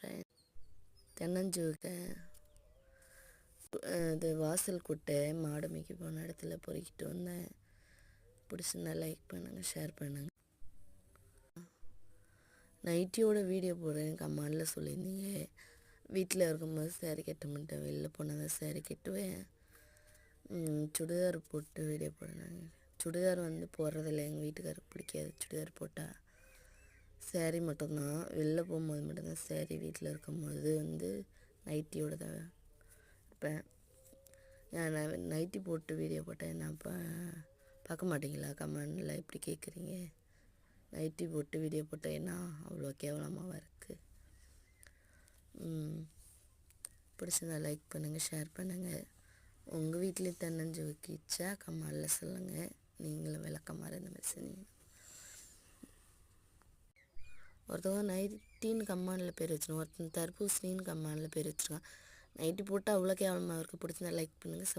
பண்ணுறேன். தென்னஞ்சூக்க இது வாசல் குட்டை மாடு மேய்க்க போன இடத்துல பொறுக்கிட்டு வந்தேன். பிடிச்சிருந்தா லைக் பண்ணுங்கள், ஷேர் பண்ணுங்கள். நைட்டியோட வீடியோ போடுறேன் கமெண்டில் சொல்லியிருந்தீங்க. வீட்டில் இருக்கும்போது சேரீ கட்ட மாட்டேன், வெளில போனால் தான் சேரீ கட்டுவேன். சுடிதார் போட்டு வீடியோ போடுறேன். சுடிதார் போடுறதில்ல, எங்கள் வீட்டுக்காருக்கு பிடிக்காது சுடிதார் போட்டால். சேரீ மட்டும்தான், வெளில போகும்போது மட்டும்தான் சேரீ. வீட்டில் இருக்கும்போது நைட்டியோடு தான் இருப்பேன். நான் நைட்டி போட்டு வீடியோ போட்டேன், என்ன பார்க்க மாட்டிங்களா? கமெண்டில் இப்படி கேட்குறீங்க. நைட்டி போட்டு வீடியோ போட்டேன் என்ன அவ்வளோ கேவலமாக இருக்குது. பிடிச்சிருந்தா லைக் பண்ணுங்கள், ஷேர் பண்ணுங்கள். உங்கள் வீட்லேயும் தென்னஞ்சு வைக்கிச்சா கமெண்டில் சொல்லுங்கள். நீங்களும் விளக்கமாறு இந்த மாதிரி சொன்னீங்க. ஒருத்தவங்க நைட்டின்னு கமெண்டில் பேர் வச்சுருக்கோம், ஒருத்தன் தர்பூசணின்னு கமெண்டில் பேர் வச்சுருக்கான். நைட்டி போட்டால் அவ்வளோ கேவலமாக இருக்குது. பிடிச்சிருந்தா லைக் பண்ணுங்கள்,